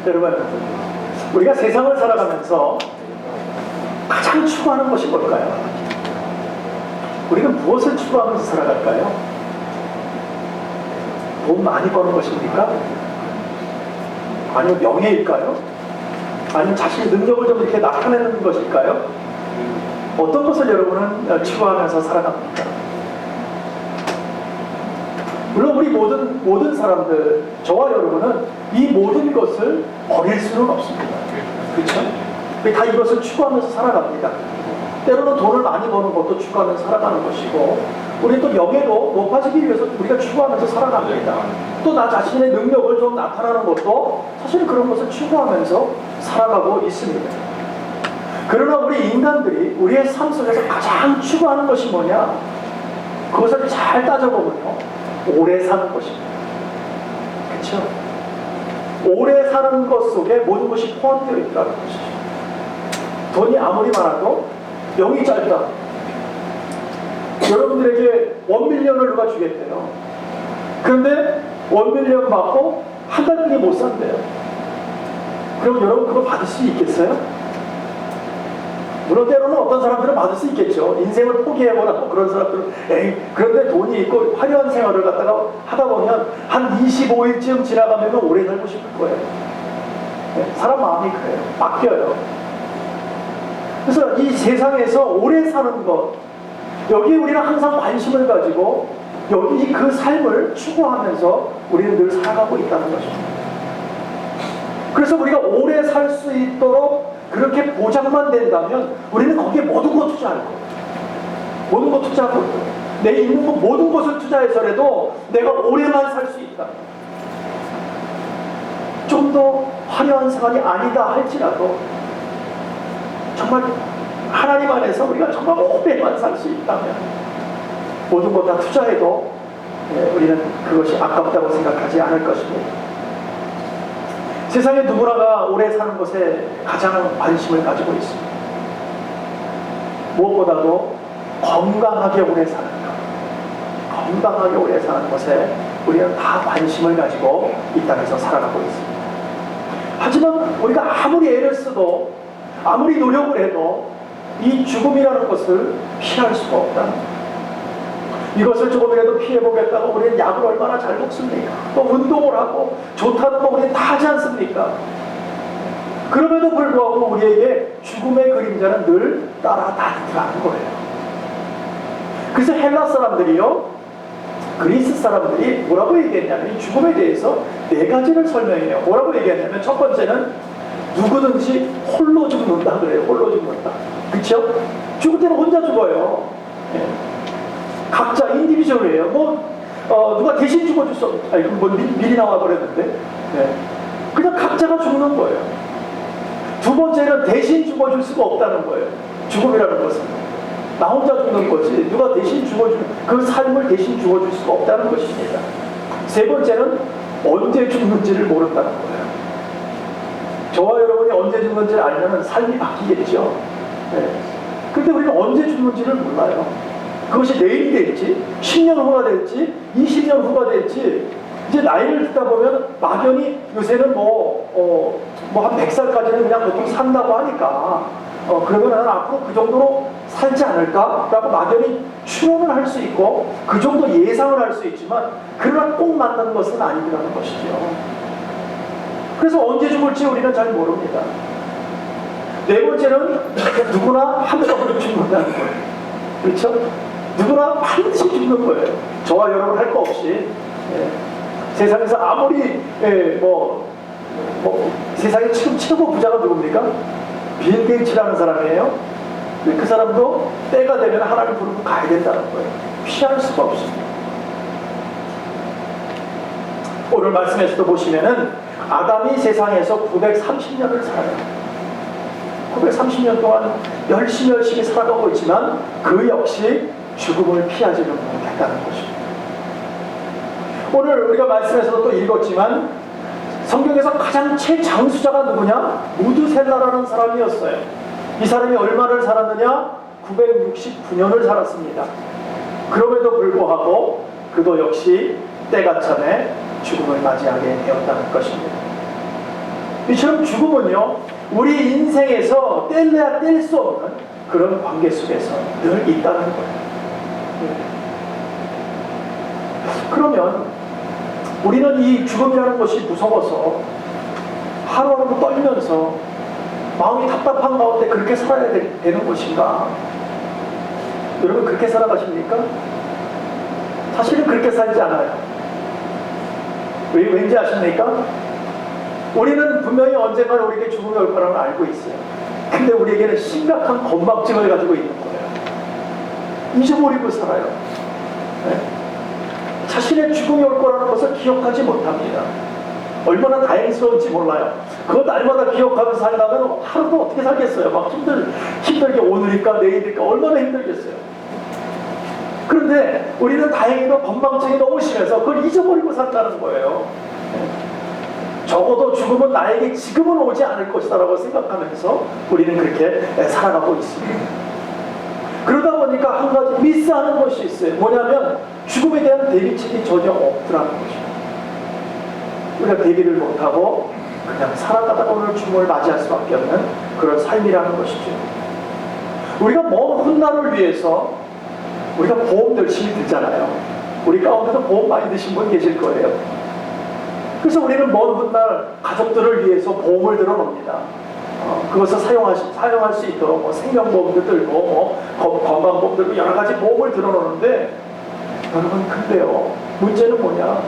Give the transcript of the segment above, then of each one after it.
여러분, 우리가 세상을 살아가면서 가장 추구하는 것이 뭘까요? 우리가 무엇을 추구하면서 살아갈까요? 돈 많이 버는 것입니까? 아니면 명예일까요? 아니면 자신의 능력을 좀 이렇게 나타내는 것일까요? 어떤 것을 여러분은 추구하면서 살아갑니까? 물론 우리 모든 사람들, 저와 여러분은 이 모든 것을 버릴 수는 없습니다. 그렇죠? 우리 다 이것을 추구하면서 살아갑니다. 때로는 돈을 많이 버는 것도 추구하면서 살아가는 것이고, 우리 또 명예도 높아지기 위해서 우리가 추구하면서 살아갑니다. 또 나 자신의 능력을 좀 나타나는 것도 사실 그런 것을 추구하면서 살아가고 있습니다. 그러나 우리 인간들이 우리의 삶 속에서 가장 추구하는 것이 뭐냐? 그것을 잘 따져보면요, 오래 사는 것입니다. 그렇죠? 오래 사는 것 속에 모든 것이 포함되어 있다는 것이죠. 돈이 아무리 많아도 영이 짧다. 여러분들에게 1밀리언을 누가 주겠대요. 그런데 1밀리언 받고 한 달밖에 못 산대요. 그럼 여러분 그거 받을 수 있겠어요? 물론 때로는 어떤 사람들은 받을 수 있겠죠. 인생을 포기해버리고 그런 사람들은 그런데 돈이 있고 화려한 생활을 갖다가 하다 보면 한 25일쯤 지나가면 오래 살고 싶을 거예요. 사람 마음이 그래요. 바뀌어요. 그래서 이 세상에서 오래 사는 것, 여기에 우리는 항상 관심을 가지고 여기 그 삶을 추구하면서 우리는 늘 살아가고 있다는 것입니다. 그래서 우리가 오래 살 수 있도록 그렇게 보장만 된다면 우리는 거기에 모든 것 투자할 거예요. 모든 것 투자하고 있어요. 내 있는 것 모든 것을 투자해서라도 내가 오래만 살 수 있다. 좀 더 화려한 생활이 아니다 할지라도 정말 하나님 안에서 우리가 정말 오래만 살 수 있다면 모든 것 다 투자해도 우리는 그것이 아깝다고 생각하지 않을 것입니다. 세상에 누구나가 오래 사는 것에 가장 관심을 가지고 있습니다. 무엇보다도 건강하게 오래 사는 것, 건강하게 오래 사는 것에 우리는 다 관심을 가지고 이 땅에서 살아가고 있습니다. 하지만 우리가 아무리 애를 써도 아무리 노력을 해도 이 죽음이라는 것을 피할 수가 없다는 거예요. 이것을 조금이라도 피해보겠다고 우리는 약을 얼마나 잘 먹습니까? 또 운동을 하고 좋다는 거 우리는 다 하지 않습니까? 그럼에도 불구하고 우리에게 죽음의 그림자는 늘 따라다니더라는 거예요. 그래서 헬라 사람들이요, 그리스 사람들이 뭐라고 얘기했냐면 이 죽음에 대해서 4가지를 설명해요. 뭐라고 얘기했냐면 첫 번째는 누구든지 홀로 죽는다 그래요. 홀로 죽는다. 그렇죠? 죽을 때는 혼자 죽어요. 각자 인디비주얼이에요. 누가 대신 죽어줄 수 없어요. 아니, 뭐 미리 나와버렸는데. 그냥 각자가 죽는 거예요. 두 번째는 대신 죽어줄 수가 없다는 거예요. 죽음이라는 것은 나 혼자 죽는 거지 누가 대신 죽어주는 그 삶을 대신 죽어줄 수가 없다는 것입니다. 세 번째는 언제 죽는지를 모른다는 거예요. 저와 여러분이 언제 죽는지를 알면 삶이 바뀌겠죠. 그런데 우리는 언제 죽는지를 몰라요. 그것이 내일이 될지 10년 후가 될지 20년 후가 될지 이제 나이를 듣다 보면 막연히 요새는 한 100살까지는 그냥 보통 산다고 하니까 그러면 나는 앞으로 그 정도로 살지 않을까? 라고 막연히 추론을 할 수 있고 그 정도 예상을 할 수 있지만 그러나 꼭 맞는 것은 아니라는 것이죠. 그래서 언제 죽을지 우리는 잘 모릅니다. 네 번째는 누구나 한 번은 죽는다는 거예요. 그렇죠? 누구나 반드시 죽는 거예요. 저와 여러분 할 거 없이. 세상에서 아무리 세상에 지금 최고 부자가 누굽니까? 빌 게이츠라는 사람이에요. 근데 그 사람도 때가 되면 하나님 부르고 가야 된다는 거예요. 피할 수가 없습니다. 오늘 말씀에서도 보시면은 아담이 세상에서 930년을 살아요. 930년 동안 열심히 살아가고 있지만 그 역시 죽음을 피하지는 못했다는 것입니다. 오늘 우리가 말씀에서도 또 읽었지만 성경에서 가장 최장수자가 누구냐? 무두셀라라는 사람이었어요. 이 사람이 얼마를 살았느냐? 969년을 살았습니다. 그럼에도 불구하고 그도 역시 때가 참에 죽음을 맞이하게 되었다는 것입니다. 이처럼 죽음은요, 우리 인생에서 뗄래야 뗄 수 없는 그런 관계 속에서 늘 있다는 거예요. 그러면 우리는 이 죽음이라는 것이 무서워서 하루하루 떨면서 마음이 답답한 가운데 그렇게 살아야 되는 것인가? 여러분 그렇게 살아가십니까? 사실은 그렇게 살지 않아요. 왠지 아십니까? 우리는 분명히 언젠가 우리에게 죽음이 올 거라는 걸 알고 있어요. 근데 우리에게는 심각한 건망증을 가지고 있는 거예요. 잊어버리고 살아요. 네? 자신의 죽음이 올 거라는 것을 기억하지 못합니다. 얼마나 다행스러운지 몰라요. 그거 날마다 기억하면서 살다면 하루도 어떻게 살겠어요? 막 힘들게 오늘일까 내일일까 얼마나 힘들겠어요. 그런데 우리는 다행히도 건망증이 너무 심해서 그걸 잊어버리고 산다는 거예요. 적어도 죽음은 나에게 지금은 오지 않을 것이다라고 생각하면서 우리는 그렇게 살아가고 있습니다. 그러다 보니까 한 가지 미스하는 것이 있어요. 뭐냐면 죽음에 대한 대비책이 전혀 없더라는 것이에요. 우리가 대비를 못하고 그냥 살아가다가 오늘 죽음을 맞이할 수밖에 없는 그런 삶이라는 것이죠. 우리가 먼 훗날을 위해서 우리가 보험 열심히 들잖아요. 우리 가운데도 보험 많이 드신 분 계실 거예요. 그래서 우리는 먼 훗날 가족들을 위해서 보험을 들어놓습니다. 그것을 사용할 수 있도록 뭐 생명보험도 들고 건강보험 들고 여러 가지 보험을 들어놓는데 여러분 근데요 문제는 뭐냐?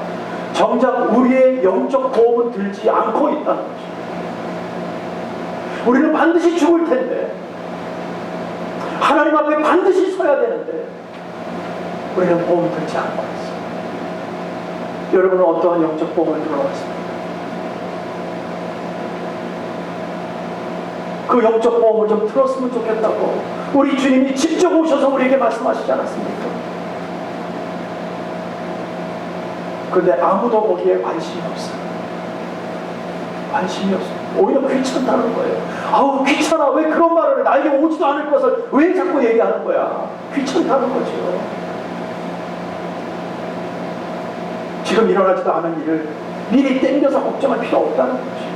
정작 우리의 영적 보험은 들지 않고 있다는 거죠. 우리는 반드시 죽을 텐데 하나님 앞에 반드시 서야 되는데 우리는 보험을 들지 않고 있어요. 여러분은 어떠한 영적 보험을 들어놨습니까? 그 영적 보험을 좀 틀었으면 좋겠다고 우리 주님이 직접 오셔서 우리에게 말씀하시지 않았습니까? 그런데 아무도 거기에 관심이 없어요. 관심이 없어요. 오히려 귀찮다는 거예요. 아우 귀찮아. 왜 그런 말을 해? 나에게 오지도 않을 것을 왜 자꾸 얘기하는 거야? 귀찮다는 거죠. 지금 일어나지도 않은 일을 미리 땡겨서 걱정할 필요 없다는 거죠.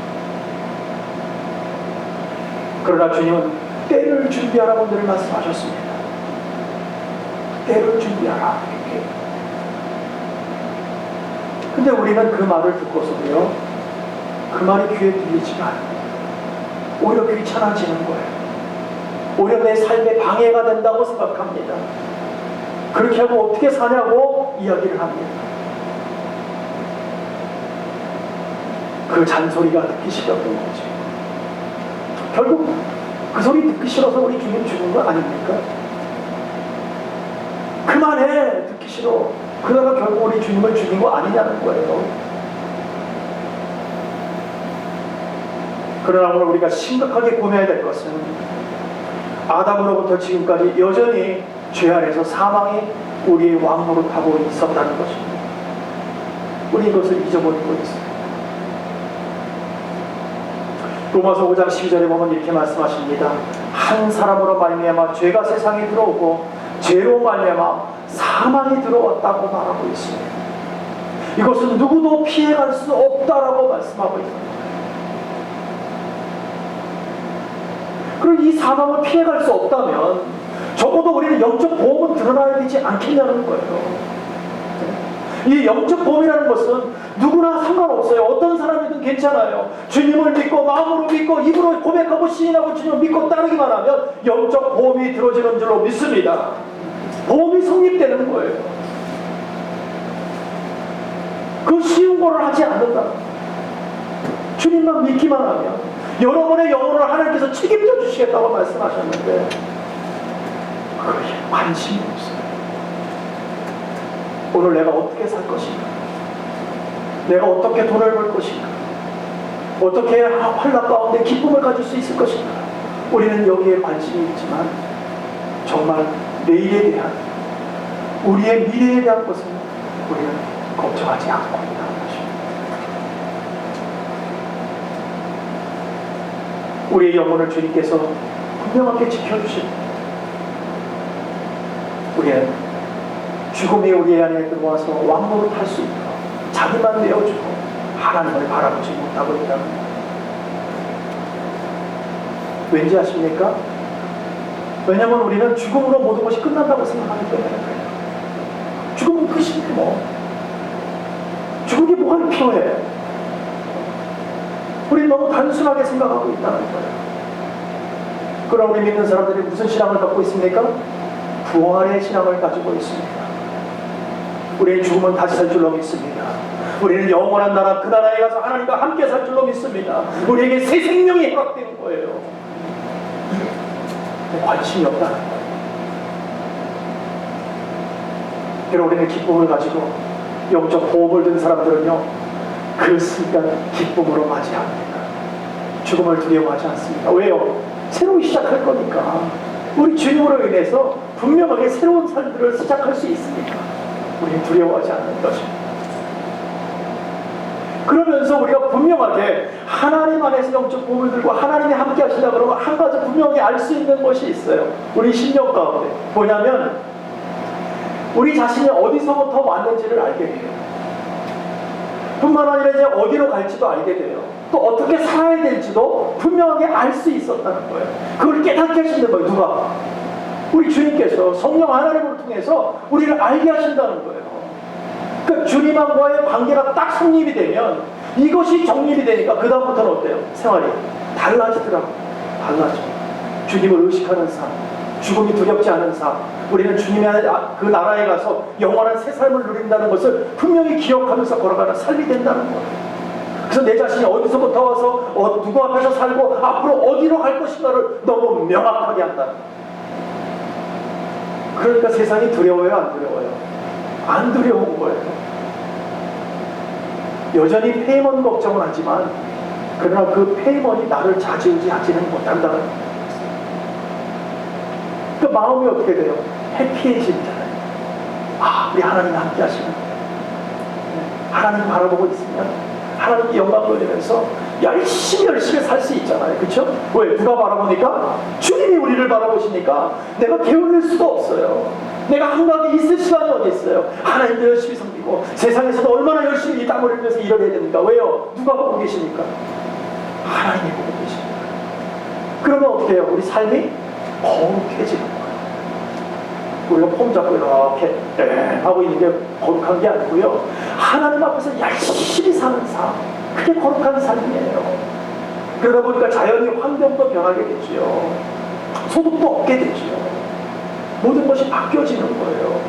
그러나 주님은 때를 준비하라고 늘 말씀하셨습니다. 때를 준비하라. 근데 우리는 그 말을 듣고서도요, 그 말이 귀에 들리지가 않아요. 오히려 귀찮아지는 거예요. 오히려 내 삶에 방해가 된다고 생각합니다. 그렇게 하고 어떻게 사냐고 이야기를 합니다. 그 잔소리가 듣기 싫었던 거죠. 결국 그 소리 듣기 싫어서 우리 주님 죽은 거 아닙니까? 그만해 듣기 싫어. 그러다가 결국 우리 주님을 죽인 거 아니냐는 거예요. 그러나 오늘 우리가 심각하게 고민해야 될 것은 아담으로부터 지금까지 여전히 죄 아래서 사망이 우리의 왕노릇하고 있었다는 것입니다. 우리 이것을 잊어버리고 있어요. 로마서 5장 12절에 보면 이렇게 말씀하십니다. 한 사람으로 말미암아 죄가 세상에 들어오고 죄로 말미암아 사망이 들어왔다고 말하고 있습니다. 이것은 누구도 피해갈 수 없다라고 말씀하고 있습니다. 그리고 이 사망을 피해갈 수 없다면 적어도 우리는 영적 보험은 드러나야 되지 않겠냐는 거예요. 이 영적 보험이라는 것은 누구나 상관없어요. 어떤 사람이든 괜찮아요. 주님을 믿고 마음으로 믿고 입으로 고백하고 시인하고 주님을 믿고 따르기만 하면 영적 보험이 들어지는 줄로 믿습니다. 보험이 성립되는 거예요. 그 쉬운 거를 하지 않는다. 주님만 믿기만 하면 여러분의 영혼을 하나님께서 책임져 주시겠다고 말씀하셨는데 그게 관심이 없어요. 오늘 내가 어떻게 살 것인가? 내가 어떻게 돈을 벌 것인가? 어떻게 환락 가운데 기쁨을 가질 수 있을 것인가? 우리는 여기에 관심이 있지만 정말 내일에 대한 우리의 미래에 대한 것은 우리는 걱정하지 않고 있다는 것입니다. 우리의 영혼을 주님께서 분명하게 지켜주십니다. 우리는 죽음이 우리 안에 들어와서 왕노릇 할 수 있도록 자기만 내어주고 하나님을 바라보지 못하고 있다는 거예요. 왠지 아십니까? 왜냐하면 우리는 죽음으로 모든 것이 끝난다고 생각하기 때문에 그래요. 죽음은 끝인데 뭐. 죽은 게 뭐가 필요해? 우리는 너무 단순하게 생각하고 있다는 거예요. 그러나 우리 믿는 사람들이 무슨 신앙을 갖고 있습니까? 부활의 신앙을 가지고 있습니다. 우리의 죽음은 다시 살 줄로 믿습니다. 우리는 영원한 나라, 그 나라에 가서 하나님과 함께 살 줄로 믿습니다. 우리에게 새 생명이 허락되는 거예요. 관심이 없다는 거예요. 그리고 우리는 기쁨을 가지고 영적 보험을 든 사람들은요, 그 순간 기쁨으로 맞이합니다. 죽음을 두려워하지 않습니다. 왜요? 새로 시작할 거니까. 우리 주님으로 인해서 분명하게 새로운 삶들을 시작할 수 있으니까 우리는 두려워하지 않는 것입니다. 그러면서 우리가 분명하게 하나님 안에서 영적 보험을 들고 하나님이 함께 하시려고 그러면 한 가지 분명히 알 수 있는 것이 있어요. 우리 심령 가운데. 뭐냐면 우리 자신이 어디서부터 왔는지를 알게 돼요. 뿐만 아니라 이제 어디로 갈지도 알게 돼요. 또 어떻게 살아야 될지도 분명하게 알 수 있었다는 거예요. 그걸 깨닫게 하신다는 거예요. 누가? 우리 주님께서 성령 하나님을 통해서 우리를 알게 하신다는 거예요. 그러니까 주님과의 관계가 딱 성립이 되면 이것이 정립이 되니까 그 다음부터는 어때요? 생활이 달라지더라고요. 달라져. 주님을 의식하는 삶, 죽음이 두렵지 않은 삶, 우리는 주님의 그 나라에 가서 영원한 새 삶을 누린다는 것을 분명히 기억하면서 걸어가는 삶이 된다는 거예요. 그래서 내 자신이 어디서부터 와서 누구 앞에서 살고 앞으로 어디로 갈 것인가를 너무 명확하게 한다는 거예요. 그러니까 세상이 두려워요, 안 두려워요? 안 두려운 거예요. 여전히 페이먼 걱정은 하지만 그러나 그 페이먼이 나를 좌지우지하지는 못한다는 거예요. 그 마음이 어떻게 돼요? 해피해지잖아요. 아, 우리 하나님 함께 하시는 거예요. 하나님 바라보고 있으면 하나님께 영광 돌리면서 열심히 살 수 있잖아요. 그렇죠? 왜? 누가 바라보니까? 주님이 우리를 바라보시니까 내가 게을릴 수도 없어요. 내가 한가하게 있을 시간이 어디 있어요? 하나님도 열심히 섬기고 세상에서도 얼마나 열심히 땀 흘리면서 일을 해야 됩니까? 왜요? 누가 보고 계시니까? 하나님이 보고 계십니다. 그러면 어떻게 해요? 우리 삶이 거룩해지는 거예요. 우리가 폼 잡고 이렇게 하고 있는 게 거룩한 게 아니고요, 하나님 앞에서 열심히 사는 삶, 그게 거룩한 삶이에요. 그러다 보니까 자연히 환경도 변하게 되지요. 소득도 얻게 되지요. 모든 것이 바뀌어지는 거예요.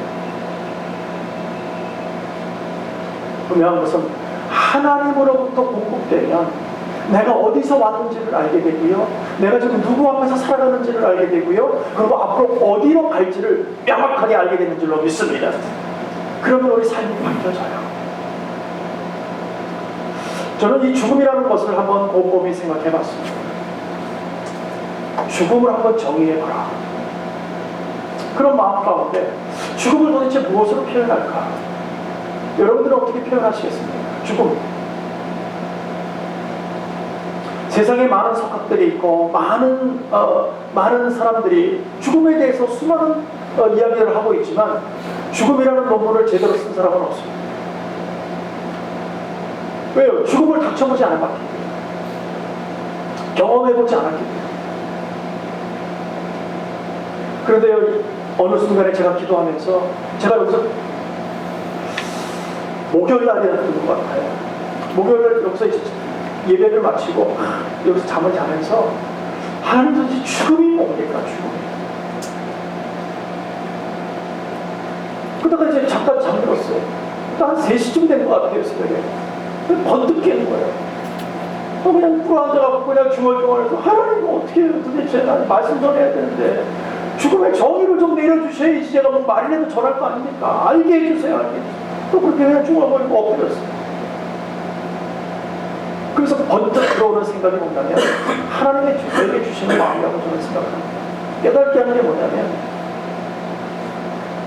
분명한 것은 하나님으로부터 공급되면 내가 어디서 왔는지를 알게 되고요, 내가 지금 누구 앞에서 살아가는지를 알게 되고요, 그리고 앞으로 어디로 갈지를 명확하게 알게 되는 줄로 믿습니다. 그러면 우리 삶이 바뀌어져요. 저는 이 죽음이라는 것을 한번 곰곰이 생각해 봤습니다. 죽음을 한번 정의해봐라. 그런 마음 가운데 죽음을 도대체 무엇으로 표현할까? 여러분들은 어떻게 표현하시겠습니까? 죽음. 세상에 많은 석학들이 있고 많은 사람들이 죽음에 대해서 수많은 이야기를 하고 있지만 죽음이라는 논문을 제대로 쓴 사람은 없습니다. 왜요? 죽음을 닥쳐보지 않았기 때문에, 경험해보지 않았기 때문에. 그런데 어느 순간에 제가 기도하면서, 제가 여기서 목요일날이었던 것 같아요. 목요일날 여기서 예배를 마치고 여기서 잠을 자면서 하나님 도대체 죽음이 뭡니까? 죽음이. 그러다가 이제 잠깐 잠들었어요. 한 3시쯤 된 것 같아요, 새벽에. 번뜩 깨는 거예요. 그냥 꿇어앉아갖고 그냥 중얼중얼해서 하나님 어떻게 해요? 도대체 나는 말씀 전해야 되는데 죽음의 정의를 좀 내려주셔야지 제가 뭐 말이라도 전할 거 아닙니까? 알게 해주세요. 알게 해주세요. 또 그렇게 그냥 중얼거리고 엎드렸어요. 그래서 번뜩 들어오는 생각이 뭔가면 하나님의 저에게 주시는 마음이라고 저는 생각합니다. 깨닫게 하는 게 뭐냐면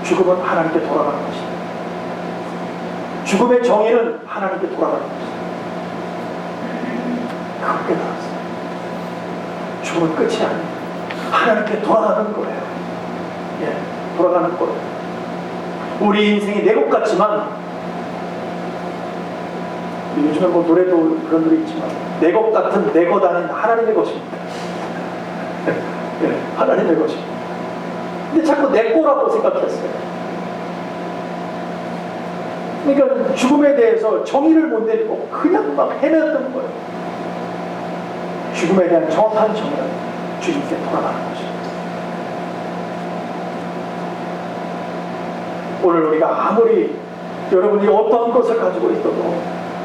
죽음은 하나님께 돌아가는 것입니다. 죽음의 정의는 하나님께 돌아가는 것입니다. 그걸 깨달았어요. 죽음은 끝이 아닙니다. 하나님께 돌아가는 거예요. 예, 돌아가는 거예요. 우리 인생이 내 것 같지만, 요즘에 뭐 노래도 그런 노래 있지만 내 것 같은 내 것 아닌 하나님의 것입니다. 하나님의 것입니다. 근데 자꾸 내 거라고 생각했어요. 그러니까 죽음에 대해서 정의를 못 내리고 그냥 막 헤맸던 거예요. 죽음에 대한 정확한 정의는 주님께 돌아가는 것입니다. 오늘 우리가 아무리 여러분이 어떠한 것을 가지고 있어도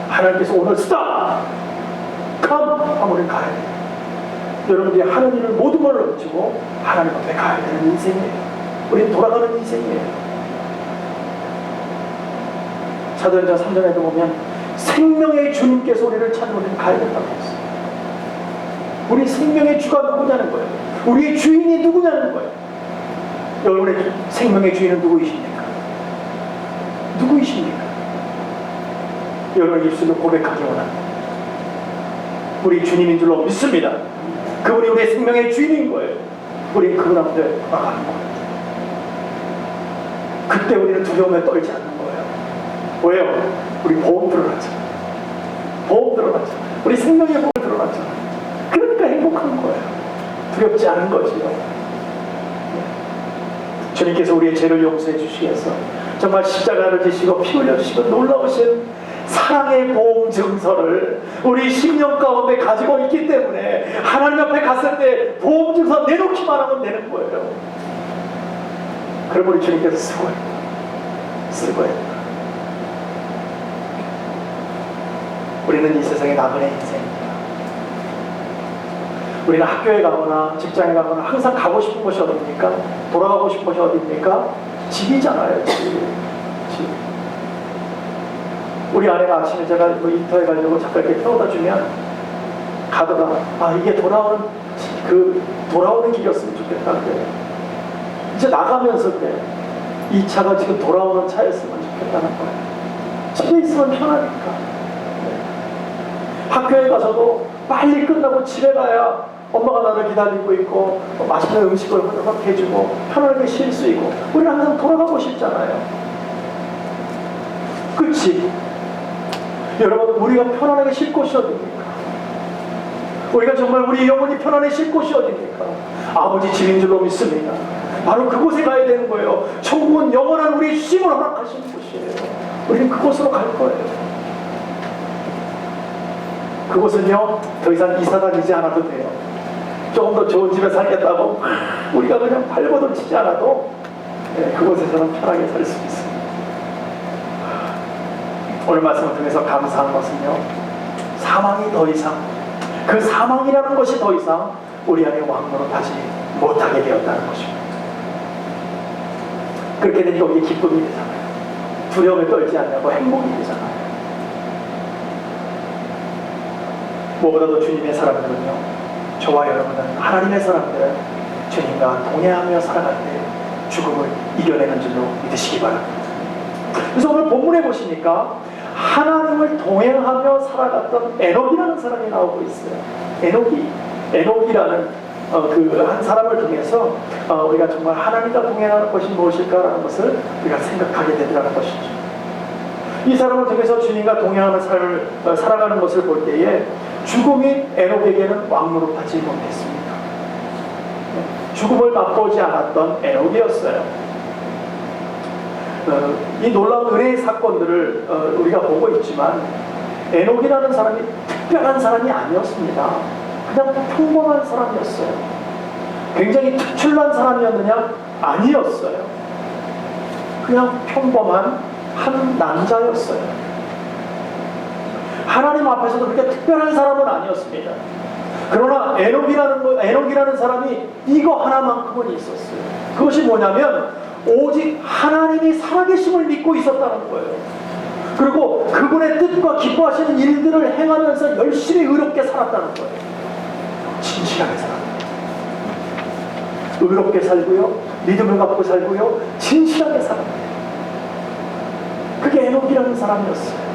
하나님께서 오늘 스탑! 컴! 하면 가야 돼요. 여러분들이 하나님을 모든 걸 넘치고 하나님 앞에 가야 되는 인생이에요. 우리는 돌아가는 인생이에요. 사도행전 3장에도 보면 생명의 주님께서 우리를 찾는 우리는 가야 된다고 했어요. 우리 생명의 주가 누구냐는 거예요. 우리의 주인이 누구냐는 거예요. 여러분의 생명의 주인은 누구이십니까? 누구이십니까? 여러분 입술로 고백하기 원합니다. 우리 주님인 줄로 믿습니다. 그분이 우리의 생명의 주인인 거예요. 우리 그분 앞에 돌아가는 거예요. 그때 우리는 두려움에 떨지 않는 거예요. 왜요? 우리 보험 들어놨잖아요. 보험 들어놨잖아요. 우리 생명의 보험 들어놨잖아요. 그러니까 행복한 거예요. 두렵지 않은 거지요. 주님께서 우리의 죄를 용서해 주시겠어. 정말 십자가를 지시고 피 흘려주시고 놀라우신 사랑의 보험 증서를 우리 심령 가운데 가지고 있기 때문에 하나님 앞에 갔을 때 보험 증서 내놓기만 하면 되는 거예요. 그럼 우리 주님께서 쓰고요. 우리는 이 세상에 나그네 인생입니다. 우리는 학교에 가거나 직장에 가거나 항상 가고 싶은 곳이 어디입니까? 돌아가고 싶은 곳이 어디입니까? 집이잖아요. 집. 우리 아내가 아침에 제가 뭐 인터에 가려고 잠깐 이렇게 태워다 주면 가다가 이게 돌아오는 길이었으면 좋겠다. 그래. 이제 나가면서 그래. 이 차가 지금 돌아오는 차였으면 좋겠다는 거예요. 집에 있으면 편하니까. 학교에 가서도 빨리 끝나고 집에 가야 엄마가 나를 기다리고 있고 맛있는 음식을 확 해주고 편하게 쉴 수 있고 우리는 항상 돌아가고 싶잖아요. 그치? 여러분 우리가 편안하게 쉴 곳이 어디입니까? 우리가 정말 우리 영혼이 편안하게 쉴 곳이 어디입니까? 아버지 집인 줄로 믿습니다. 바로 그곳에 가야 되는 거예요. 천국은 영원한 우리 주님을 허락하신 곳이에요. 우리는 그곳으로 갈 거예요. 그곳은요 더 이상 이사 다니지 않아도 돼요. 조금 더 좋은 집에 살겠다고 우리가 그냥 발버둥 치지 않아도 그곳에서는 편하게 살 수 있습니다. 오늘 말씀을 통해서 감사한 것은요 사망이 더 이상 그 사망이라는 것이 더 이상 우리 안에 왕노릇하지 못하게 되었다는 것입니다. 그렇게 되니까 우리 기쁨이 되잖아요. 두려움에 떨지 않냐고 행복이 되잖아요. 무엇보다도 주님의 사람들은요 저와 여러분은 하나님의 사람들은 주님과 동행하며 살아갈 때 죽음을 이겨내는 줄로 믿으시기 바랍니다. 그래서 오늘 본문에 보시니까 하나님을 동행하며 살아갔던 에녹이라는 사람이 나오고 있어요. 에녹이라는 그 한 사람을 통해서 우리가 정말 하나님과 동행하는 것이 무엇일까라는 것을 우리가 생각하게 되더라는 것이죠. 이 사람을 통해서 주님과 동행하는 삶을 살아가는 것을 볼 때에 죽음이 에녹에게는 왕노릇하지 못했습니다. 죽음을 맛보지 않았던 에녹이었어요. 이 놀라운 은혜의 사건들을 우리가 보고 있지만 에녹이라는 사람이 특별한 사람이 아니었습니다. 그냥 평범한 사람이었어요. 굉장히 특출난 사람이었느냐? 아니었어요. 그냥 평범한 한 남자였어요. 하나님 앞에서도 그렇게 특별한 사람은 아니었습니다. 그러나 에녹이라는 사람이 이거 하나만큼은 있었어요. 그것이 뭐냐면 오직 하나님이 살아계심을 믿고 있었다는 거예요. 그리고 그분의 뜻과 기뻐하시는 일들을 행하면서 열심히 의롭게 살았다는 거예요. 진실하게 살았다. 의롭게 살고요, 믿음을 갖고 살고요, 진실하게 살았다. 그게 에녹이라는 사람이었어요.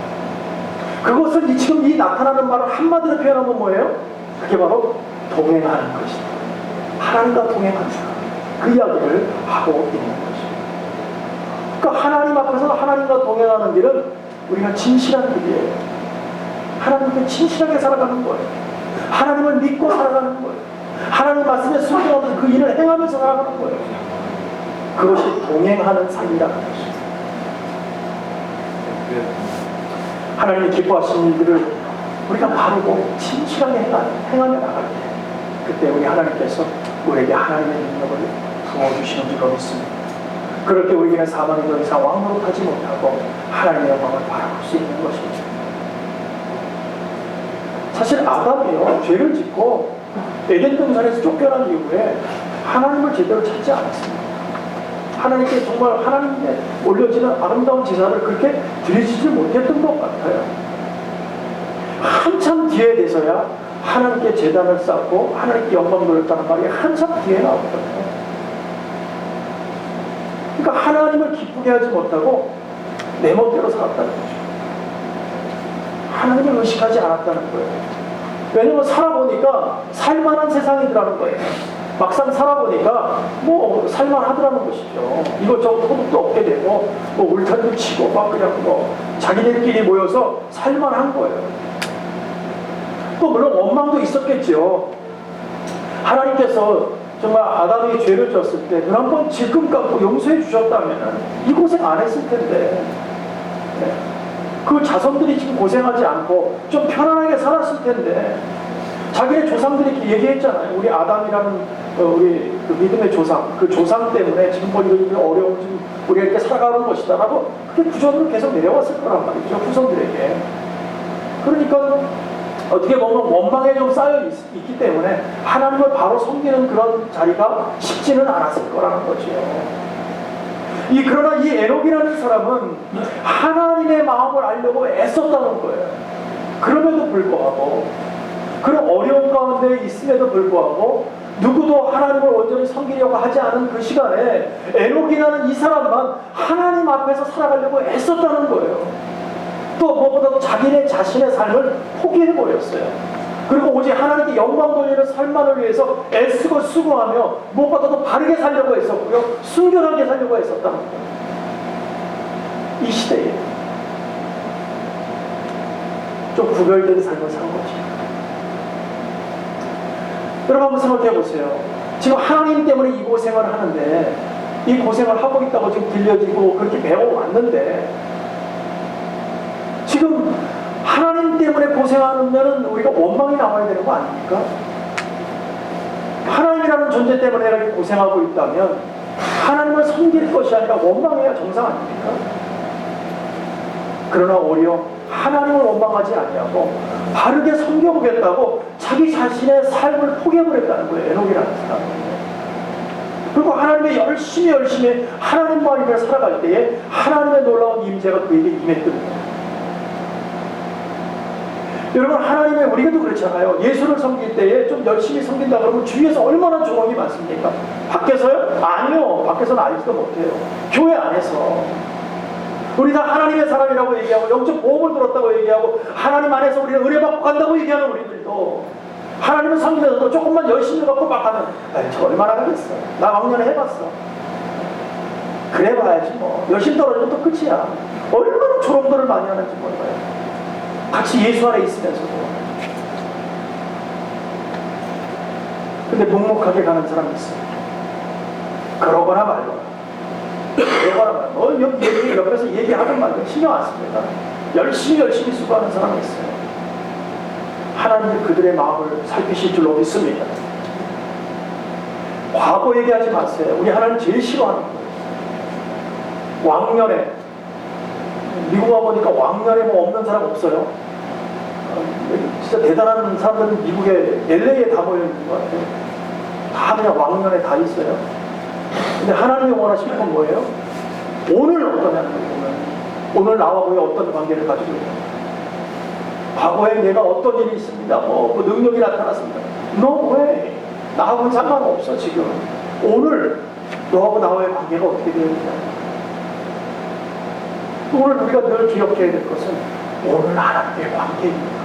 그것을 지금 이 나타나는 말을 한마디로 표현하면 뭐예요? 그게 바로 동행하는 것이다. 하나님과 동행하는 사람. 그 이야기를 하고 있는 거죠. 그러니까 하나님 앞에서 하나님과 동행하는 길은 우리가 진실한 길이에요. 하나님께 진실하게 살아가는 거예요. 하나님을 믿고 살아가는 거예요. 하나님 말씀에 순종하면서 그 일을 행하면서 살아가는 거예요. 그것이 동행하는 삶이라는 것이죠. 하나님이 기뻐하시는 일들을 우리가 바르고 진실하게 행하며 나갈 때, 그때 우리 하나님께서 우리에게 하나님의 능력을 부어주시는 줄로 믿습니다. 그럴 때 우리에게는 사망이 더 이상 왕노릇하지 못하고 하나님의 영광을 바라볼 수 있는 것입니다. 사실 아담이요, 죄를 짓고 에덴 동산에서 쫓겨난 이후에 하나님을 제대로 찾지 않았습니다. 하나님께 정말 하나님께 올려지는 아름다운 제사를 그렇게 드리지를 못했던 것 같아요. 한참 뒤에 돼서야 하나님께 제단을 쌓고 하나님께 영광 돌렸다는 말이 한참 뒤에 나오거든요. 그러니까 하나님을 기쁘게 하지 못하고 내 멋대로 살았다는 거죠. 하나님을 의식하지 않았다는 거예요. 왜냐면 살아보니까 살만한 세상이더라는 거예요. 막상 살아보니까 뭐 살만하더라는 것이죠. 이것저것 소득도 얻게 되고 뭐 울타리도 치고 막 그냥 뭐 자기들끼리 모여서 살만한 거예요. 또 물론 원망도 있었겠죠. 하나님께서 정말 아담이 죄를 졌을 때 눈 한 번 질끔 감고 용서해 주셨다면 이 고생 안 했을 텐데, 네. 그 자손들이 지금 고생하지 않고 좀 편안하게 살았을 텐데, 자기의 조상들이 이렇게 얘기했잖아요. 우리 아담이라는 우리 그 믿음의 조상, 그 조상 때문에 지금 뭐 이런 어려움 지금 우리가 이렇게 살아가는 것이다 라고 그게 구전으로 계속 내려왔을 거란 말이죠, 후손들에게. 그러니까 어떻게 보면 원망에 좀 쌓여 있기 때문에 하나님을 바로 섬기는 그런 자리가 쉽지는 않았을 거라는 거죠. 그러나 이 에녹이라는 사람은 하나님의 마음을 알려고 애썼다는 거예요. 그럼에도 불구하고, 그런 어려운 가운데 있음에도 불구하고 누구도 하나님을 온전히 섬기려고 하지 않은 그 시간에 에녹이라는 이 사람만 하나님 앞에서 살아가려고 애썼다는 거예요. 또 무엇보다도 자기네 자신의 삶을 포기해버렸어요. 그리고 오직 하나님께 영광 돌리는 삶만을 위해서 애쓰고 수고하며 무엇보다도 바르게 살려고 했었고요, 순결하게 살려고 했었다는 거예요. 이 시대에 좀 구별된 삶을 산 거죠. 여러분 한번 생각해 보세요. 지금 하나님 때문에 이 고생을 하는데, 이 고생을 하고 있다고 지금 들려지고 그렇게 배워왔는데, 지금 하나님 때문에 고생하면 우리가 원망이 나와야 되는 거 아닙니까? 하나님이라는 존재 때문에 이렇게 고생하고 있다면 하나님을 섬길 것이 아니라 원망해야 정상 아닙니까? 그러나 오히려 하나님을 원망하지 아니하고 바르게 섬겨보겠다고 자기 자신의 삶을 포기해버렸다는 거예요, 에녹이라는 사람은. 그리고 하나님의 열심히 하나님과 함께 살아갈 때에 하나님의 놀라운 임재가 그에게 임했던 거예요. 여러분, 하나님의, 우리가도 그렇잖아요. 예수를 섬길 때에 좀 열심히 섬긴다 그러면 주위에서 얼마나 조롱이 많습니까? 밖에서요? 아니요. 밖에서는 알지도 못해요. 교회 안에서. 우리 다 하나님의 사람이라고 얘기하고 영적 보험을 들었다고 얘기하고 하나님 안에서 우리가 은혜받고 간다고 얘기하는 우리들도 하나님을 섬기면서도 조금만 열심히 갖고 막 하면 저 얼마나 가겠어. 나 왕년에 해봤어. 그래 봐야지 뭐. 열심히 떨어지면 또 끝이야. 얼마나 조롱들을 많이 하는지 몰라요. 같이 예수 안에 있으면서도. 근데 묵묵하게 가는 사람이 있어요. 그러거나 말거나. 그러거나 말거나. 옆에서 얘기하든 말든 신경 안 씁니다. 열심히 수고하는 사람이 있어요. 하나님이 그들의 마음을 살피실 줄로 믿습니다. 과거 얘기하지 마세요. 우리 하나님 제일 싫어하는 거예요. 왕년에, 미국 와보니까 왕년에 뭐 없는 사람 없어요. 진짜 대단한 사람들은 미국에 LA에 다 모여있는 것 같아요. 다 그냥 왕년에 다 있어요. 근데 하나님이 원하시는 건 뭐예요? 오늘 어떠냐는 거예요. 오늘 나와 그의 어떤 관계를 가지고 있는 거예요. 과거에 내가 어떤 일이 있습니다. 뭐 능력이 나타났습니다. No way. 나하고는 상관없어 지금. 오늘 너하고 나와의 관계가 어떻게 되어 있냐. 오늘 우리가 늘 기억해야 될 것은 오늘 하나님의 관계입니다.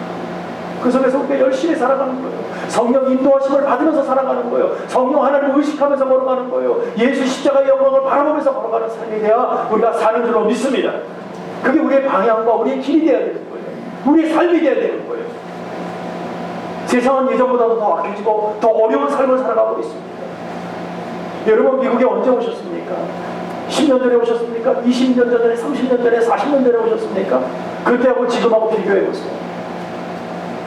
그 속에서 우리가 열심히 살아가는 거예요. 성령 인도하심을 받으면서 살아가는 거예요. 성령 하나님을 의식하면서 걸어가는 거예요. 예수 십자가의 영광을 바라보면서 걸어가는 삶이 돼야 우리가 사는 줄로 믿습니다. 그게 우리의 방향과 우리의 길이 되어야 되는 거예요. 우리의 삶이 되어야 되는 거예요. 세상은 예전보다도 더 악해지고 더 어려운 삶을 살아가고 있습니다. 여러분 미국에 언제 오셨습니까? 10년 전에 오셨습니까? 20년 전에, 30년 전에, 40년 전에 오셨습니까? 그때하고 지금하고 비교해보세요.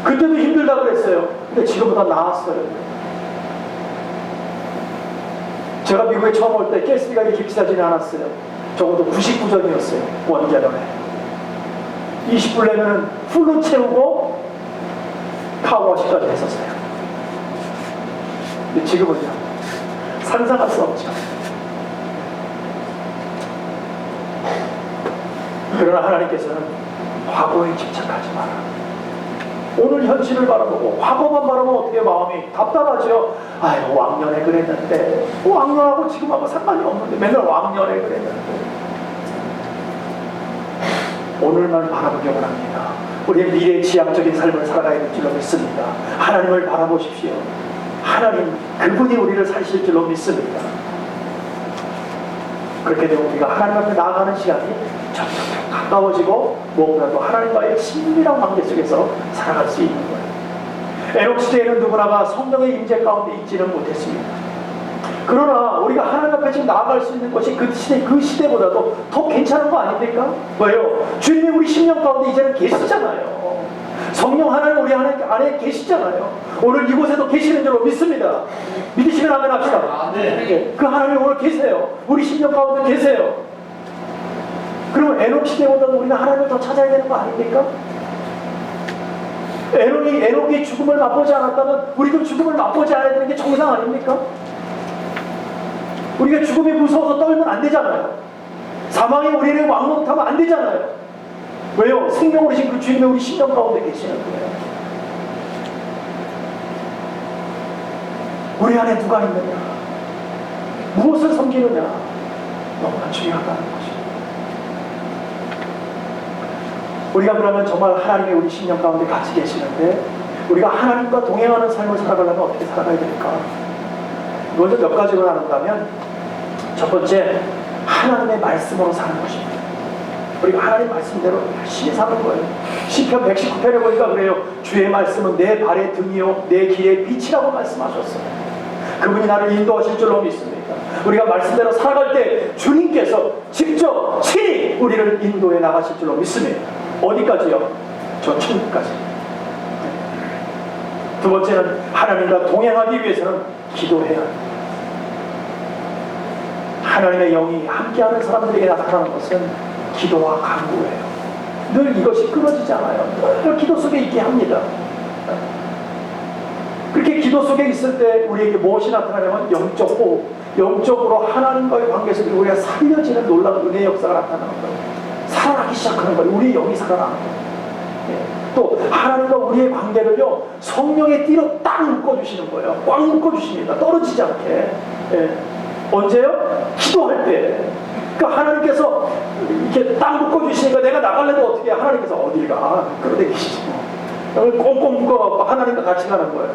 그때도 힘들다고 그랬어요. 근데 지금보다 나았어요. 제가 미국에 처음 올 때 가스비가 이렇게 비싸지는 않았어요. 적어도 99전이었어요. 원갤런에 20불 내면 풀로 채우고 카우워시까지 했었어요. 근데 지금은요, 상상할 수 없죠. 그러나 하나님께서는 과거에 집착하지 마라. 오늘 현실을 바라보고 과거만 바라보면 어떻게 마음이 답답하죠. 아유, 왕년에 그랬는데, 왕년하고 지금하고 상관이 없는데 맨날 왕년에 그랬는데. 오늘만 바라보기 원합니다. 우리의 미래 지향적인 삶을 살아가야 될 줄로 믿습니다. 하나님을 바라보십시오. 하나님, 그분이 우리를 사실 줄로 믿습니다. 그렇게 되면 우리가 하나님 앞에 나아가는 시간이 점점 가까워지고 무엇보다도 하나님과의 친밀한 관계 속에서 살아갈 수 있는 거예요. 에녹 시대에는 누구나가 성령의 임재 가운데 있지는 못했습니다. 그러나 우리가 하나님 앞에 지금 나아갈 수 있는 것이 그 시대보다도 더 괜찮은 거 아닙니까? 왜요? 주님이 우리 심령 가운데 이제는 계시잖아요. 성령 하나님 우리 안에 계시잖아요. 오늘 이곳에도 계시는 줄로 믿습니다. 믿으시면 아멘 합시다. 네. 그 하나님이 오늘 계세요. 우리 심령 가운데 계세요. 그러면 에녹 시대보다도 우리는 하나님을 더 찾아야 되는 거 아닙니까? 에녹이 죽음을 맛보지 않았다면 우리도 죽음을 맛보지 않아야 되는 게 정상 아닙니까? 우리가 죽음이 무서워서 떨면 안 되잖아요. 사망이 우리를 왕노릇하면 안 되잖아요. 왜요? 생명을 주신 그 주님이 우리 심령 가운데 계시는 거예요. 우리 안에 누가 있느냐, 무엇을 섬기느냐, 너무나 중요하다는 것입니다. 우리가 그러면 정말 하나님이 우리 심령 가운데 같이 계시는데 우리가 하나님과 동행하는 삶을 살아가려면 어떻게 살아가야 될까? 먼저 몇 가지로 나눈다면, 첫 번째, 하나님의 말씀으로 사는 것입니다. 우리가 하나님 말씀대로 열심히 사는 거예요. 시편 119편에 보니까 그래요. 주의 말씀은 내 발의 등이요 내 길의 빛이라고 말씀하셨어요. 그분이 나를 인도하실 줄로 믿습니다. 우리가 말씀대로 살아갈 때 주님께서 직접 친히 우리를 인도해 나가실 줄로 믿습니다. 어디까지요? 저 천국까지. 두 번째는 하나님과 동행하기 위해서는 기도해야 합니다. 하나님의 영이 함께하는 사람들에게 나타나는 것은 기도와 간구예요. 늘 이것이 끊어지지 않아요. 늘 기도 속에 있게 합니다. 그렇게 기도 속에 있을 때 우리에게 무엇이 나타나냐면 영적 호흡, 영적으로 하나님과의 관계 속에 우리가 살려지는 놀라운 은혜의 역사가 나타나는 거예요. 살아나기 시작하는 거예요. 우리의 영이 살아나는 거예요. 또 하나님과 우리의 관계를요, 성령의 띠로 딱 묶어주시는 거예요. 꽉 묶어주십니다. 떨어지지 않게. 언제요? 기도할 때. 그러니까 하나님께서 이렇게 딱 묶어주시니까 내가 나갈래도 어떻게 해? 하나님께서 어딜 가? 끌어대기시지 뭐. 여기 꽁꽁 묶어갖고 하나님과 같이 가는 거예요.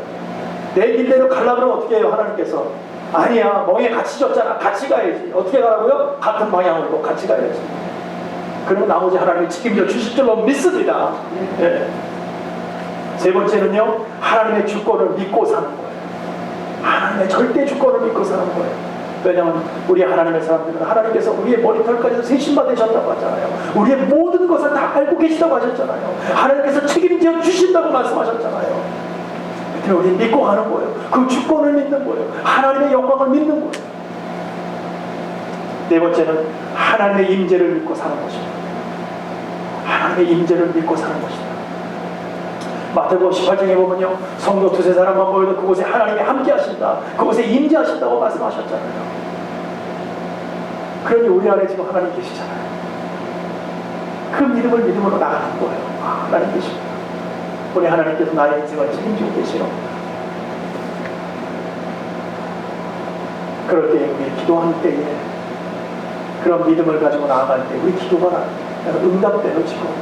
내 길대로 가려면 어떻게 해요? 하나님께서 아니야, 멍에 같이 졌잖아. 같이 가야지. 어떻게 가라고요? 같은 방향으로 같이 가야지. 그러면 나머지 하나님이 책임져 주실 줄로 믿습니다. 예. 세 번째는요, 하나님의 주권을 믿고 사는 거예요. 하나님의 절대 주권을 믿고 사는 거예요. 왜냐하면 우리 하나님의 사람들은 하나님께서 우리의 머리털까지도 세심받 되셨다고 하잖아요. 우리의 모든 것을 다 알고 계시다고 하셨잖아요. 하나님께서 책임져 주신다고 말씀하셨잖아요. 그래서 우리 믿고 가는 거예요. 그 주권을 믿는 거예요. 하나님의 영광을 믿는 거예요. 네 번째는 하나님의 임재를 믿고 사는 것입니다. 하나님의 임재를 믿고 사는 것입니다. 마태복음 18장에 보면요, 성도 두세 사람만 모여도 그곳에 하나님이 함께 하신다, 그곳에 임재하신다고 말씀하셨잖아요. 그러니 우리 안에 지금 하나님 계시잖아요. 그 믿음을 믿음으로 나가는 거예요. 아, 하나님 계십니다. 우리 하나님께서 나의 인생을 책임지고 계시오. 그럴 때 우리 기도할 때에 그런 믿음을 가지고 나아갈 때 우리 기도가 응답되어 지고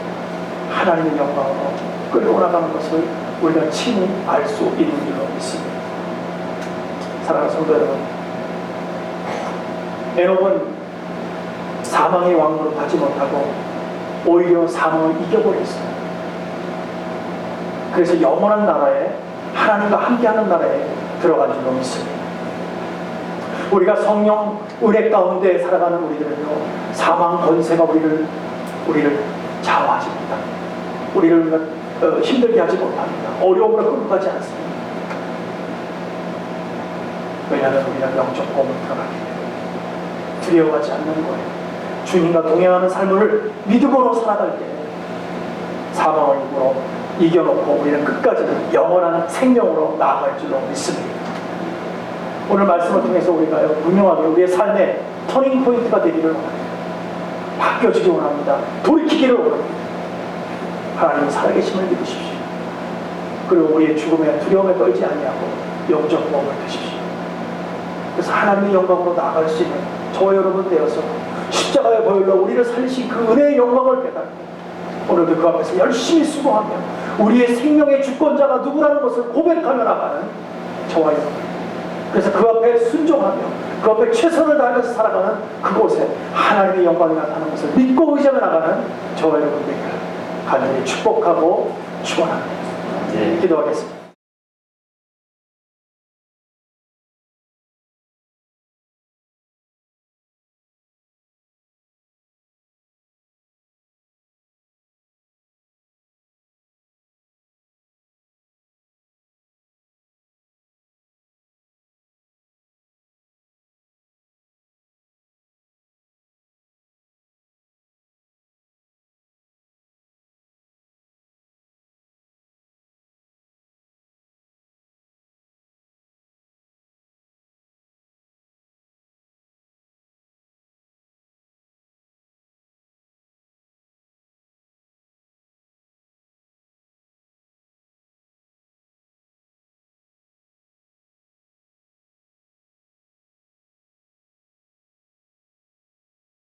하나님의 영광으로 끌고 나가는 것을 우리가 친히 알 수 있는 줄로 믿습니다. 사랑하는 성도 여러분, 에녹은 사망의 왕으로 가지 못하고 오히려 사망을 이겨버렸어요. 그래서 영원한 나라에 하나님과 함께하는 나라에 들어간 줄로 믿습니다. 우리가 성령 은혜 가운데 살아가는 우리들은요, 사망 권세가 우리를 좌우하지 못합니다. 우리를 힘들게 하지 못합니다. 어려움으로 끌고 가지 않습니다. 왜냐하면 우리가 영적 보험을 들어가기 때문에 두려워하지 않는 거예요. 주님과 동행하는 삶을 믿음으로 살아갈 때 사망을 이겨놓고 우리는 끝까지 영원한 생명으로 나아갈 줄로 믿습니다. 오늘 말씀을 통해서 우리가 분명하게 우리의 삶의 터닝 포인트가 되기를 원합니다. 바뀌어지기 원합니다. 돌이키기를 원합니다. 하나님 살아계심을 믿으십시오. 그리고 우리의 죽음에 두려움에 떨지 아니하고 영적 몸을 드십시오. 그래서 하나님의 영광으로 나아갈 수 있는 저와 여러분 되어서 십자가의 보혈로 우리를 살리신 그 은혜의 영광을 깨닫고 오늘도 그 앞에서 열심히 수고하며 우리의 생명의 주권자가 누구라는 것을 고백하며 나가는 저와 여러분, 그래서 그 앞에 순종하며 그 앞에 최선을 다하면서 살아가는 그곳에 하나님의 영광이 나타나는 것을 믿고 의지하며 나가는 저와 여러분 되기를 간절히 축복하고 축원합니다. 기도하겠습니다.